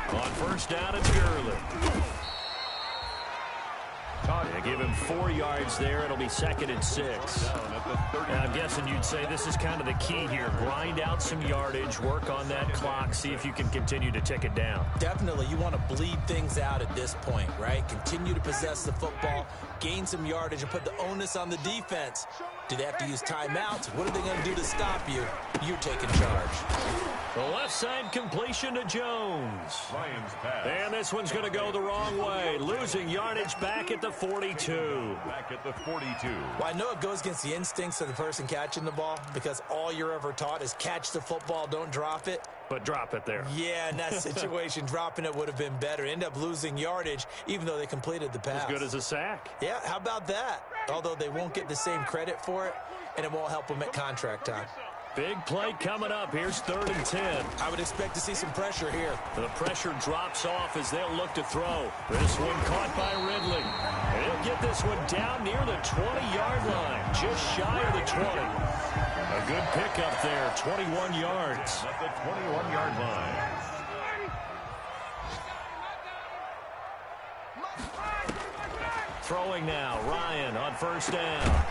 On 1st down, it's Gurley. They give him 4 yards there. It'll be 2nd and 6. And I'm guessing you'd say this is kind of the key here. Grind out some yardage, work on that clock, see if you can continue to tick it down. Definitely. You want to bleed things out at this point, right? Continue to possess the football, gain some yardage, and put the onus on the defense. Do they have to use timeouts? What are they going to do to stop you? You're taking charge. The left side completion to Jones. And this one's going to go the wrong way. Losing yardage back at the 42. Back at the 42. Well, I know it goes against the instincts of the person catching the ball because all you're ever taught is catch the football, don't drop it. but drop it there. Yeah, in that situation, dropping it would have been better. End up losing yardage, even though they completed the pass. As good as a sack. Yeah, how about that? Although they won't get the same credit for it, and it won't help them at contract time. Big play coming up. Here's 3rd and 10. I would expect to see some pressure here. The pressure drops off as they'll look to throw. This one caught by Ridley. And he'll get this one down near the 20-yard line, just shy of the 20. A good pickup there, 21 yards. At the 21-yard line. Throwing now, Ryan on 1st down.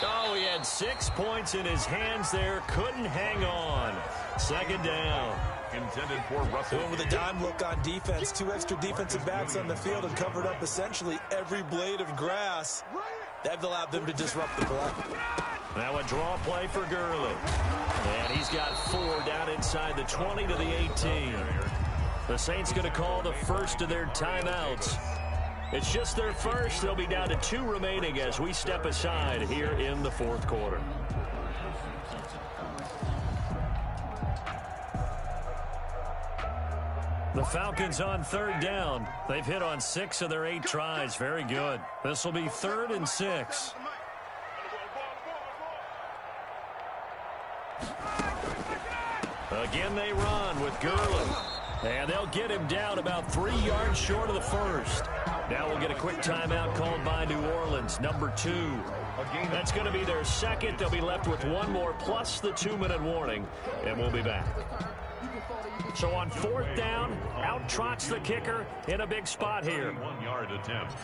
Oh, he had 6 points in his hands there. Couldn't hang on. 2nd down. Intended for Russell. Doing with a dime look on defense. 2 extra defensive backs on the field and covered up essentially every blade of grass. That allowed them to disrupt the play. Now a draw play for Gurley. And he's got 4 down inside the 20 to the 18. The Saints going to call the first of their timeouts. It's just their first. They'll be down to 2 remaining as we step aside here in the 4th quarter. The Falcons on 3rd down. They've hit on 6 of their 8 tries. Very good. This will be 3rd and 6. Again they run with Gurley. And they'll get him down about 3 yards short of the first. Now we'll get a quick timeout called by New Orleans, number 2. That's going to be their second. They'll be left with 1 more plus the 2-minute warning, and we'll be back. So on 4th down, out trots the kicker in a big spot here. 1-yard attempt.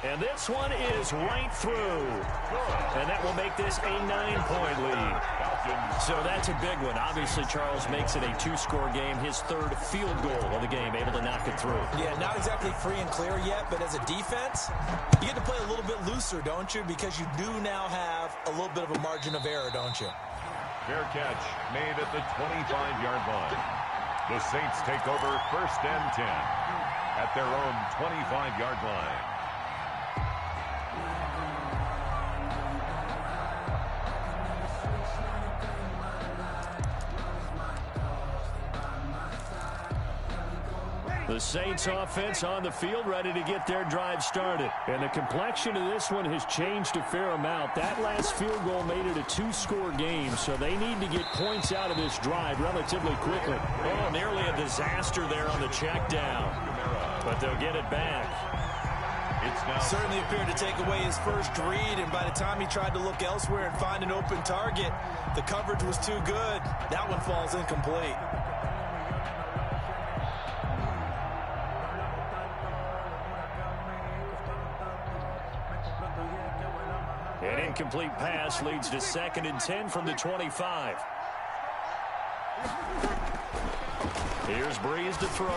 And this one is right through. And that will make this a 9-point lead. So that's a big one. Obviously, Charles makes it a 2-score game. His 3rd field goal of the game, able to knock it through. Yeah, not exactly free and clear yet, but as a defense, you get to play a little bit looser, don't you? Because you do now have a little bit of a margin of error, don't you? Fair catch made at the 25-yard line. The Saints take over 1st and 10 at their own 25-yard line. The Saints offense on the field, ready to get their drive started. And the complexion of this one has changed a fair amount. That last field goal made it a 2-score game, so they need to get points out of this drive relatively quickly. Oh, nearly a disaster there on the check down. But they'll get it back. Certainly appeared to take away his first read, and by the time he tried to look elsewhere and find an open target, the coverage was too good. That one falls incomplete. An incomplete pass leads to 2nd and 10 from the 25. Here's Breeze to throw.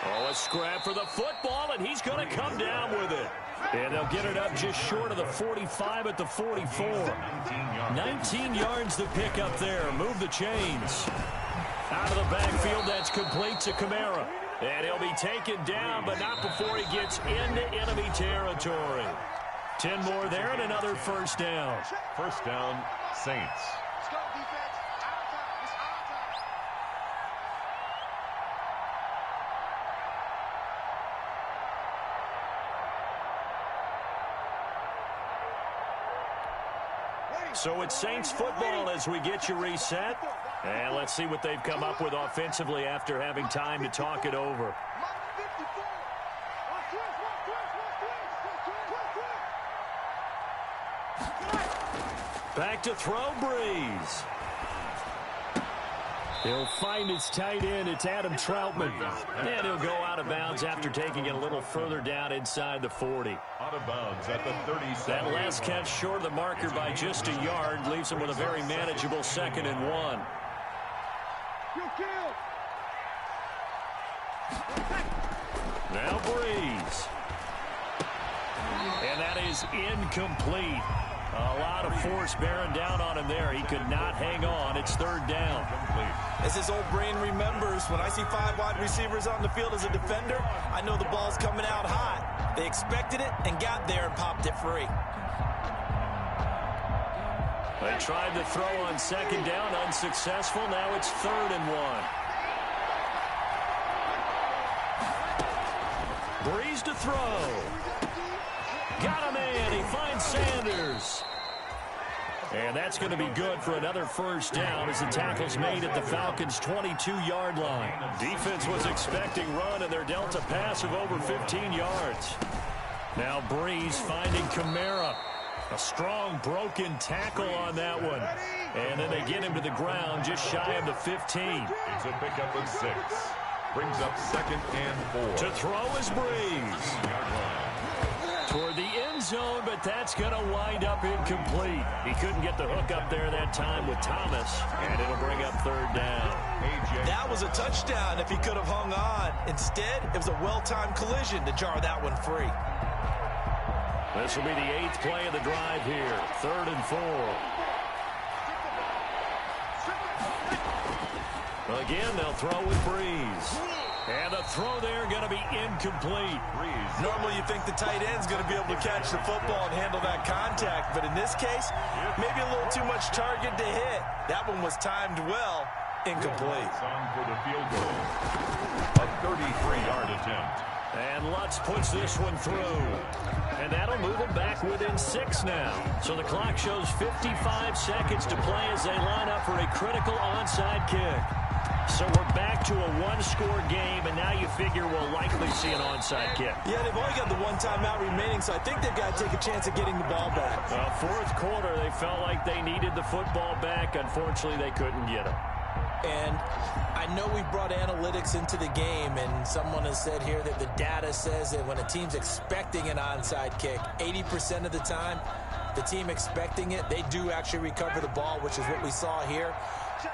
Oh, a scrap for the football, and he's going to come down with it. And they'll get it up just short of the 45 at the 44. 19 yards to pick up there. Move the chains. Out of the backfield, that's complete to Kamara. And he'll be taken down, but not before he gets into enemy territory. 10 more there and another 1st down. 1st down, Saints. Let's go, defense. Out of time. It's out of time. So it's Saints football as we get you reset. And let's see what they've come up with offensively after having time to talk it over. Back to throw, Breeze. He'll find his tight end. It's Adam Troutman. And he'll go out of bounds after taking it a little further down inside the 40. Out of bounds at the 37. That last catch short of the marker by just a yard leaves him with a very manageable 2nd and 1. Now Breeze. And that is incomplete. A lot of force bearing down on him there. He could not hang on. It's 3rd down. As his old brain remembers, when I see 5 wide receivers on the field as a defender, I know the ball's coming out hot. They expected it and got there and popped it free. They tried to throw on second down, unsuccessful. Now it's 3rd and 1. Breeze to throw. Got a man. He finds Sanders. And that's going to be good for another first down as the tackle's made at the Falcons' 22-yard line. Defense was expecting run, and they're dealt a pass of over 15 yards. Now Breeze finding Kamara. A strong broken tackle on that one. And then they get him to the ground just shy of the 15. It's a pickup of 6. Brings up 2nd and 4. To throw is Breeze. Toward the end zone, but that's going to wind up incomplete. He couldn't get the hook up there that time with Thomas, and it'll bring up 3rd down. That was a touchdown if he could have hung on. Instead, it was a well-timed collision to jar that one free. This will be the 8th play of the drive here. 3rd and 4. Again, they'll throw with Breeze. And the throw there going to be incomplete. Normally you think the tight end's going to be able to catch the football and handle that contact, but in this case, maybe a little too much target to hit. That one was timed well. Incomplete. On for the field goal. A 33-yard attempt. And Lutz puts this one through. And that'll move them back within 6 now. So the clock shows 55 seconds to play as they line up for a critical onside kick. So we're back to a one-score game, and now you figure we'll likely see an onside kick. Yeah, they've only got the one timeout remaining, so I think they've got to take a chance at getting the ball back. Fourth quarter, they felt like they needed the football back. Unfortunately, they couldn't get it. And I know we brought analytics into the game, and someone has said here that the data says that when a team's expecting an onside kick, 80% of the time, the team expecting it, they do actually recover the ball, which is what we saw here.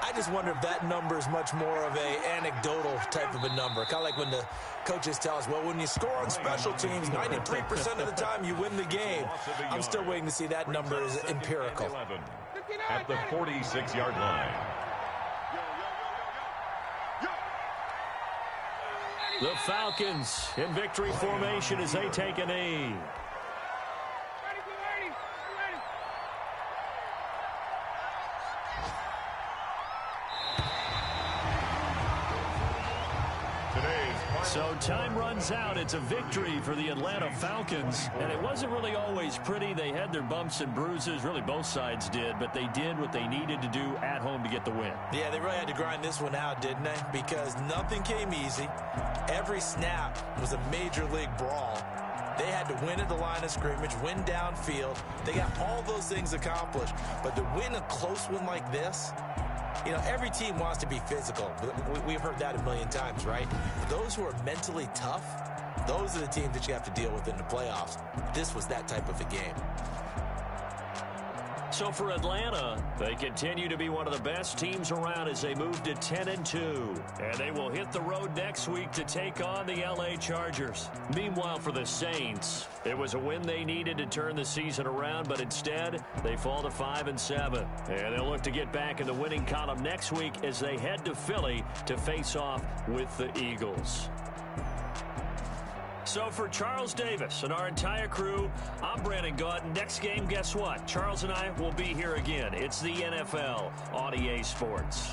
I just wonder if that number is much more of a anecdotal type of a number. Kind of like when the coaches tell us, well, when you score on special teams, 93% of the time you win the game. I'm still waiting to see that number is empirical. At the 46-yard line. The Falcons in victory formation as they take a knee. So time runs out. It's a victory for the Atlanta Falcons. And it wasn't really always pretty. They had their bumps and bruises. Really, both sides did. But they did what they needed to do at home to get the win. Yeah, they really had to grind this one out, didn't they? Because nothing came easy. Every snap was a major league brawl. They had to win at the line of scrimmage, win downfield. They got all those things accomplished. But to win a close one like this, you know, every team wants to be physical. We've heard that a million times, right? Those who are mentally tough, those are the teams that you have to deal with in the playoffs. This was that type of a game. So for Atlanta, they continue to be one of the best teams around as they move to 10-2. And they will hit the road next week to take on the LA Chargers. Meanwhile, for the Saints, it was a win they needed to turn the season around, but instead, they fall to 5-7. And they'll look to get back in the winning column next week as they head to Philly to face off with the Eagles. So for Charles Davis and our entire crew, I'm Brandon Gaudin. Next game, guess what? Charles and I will be here again. It's the NFL on EA Sports.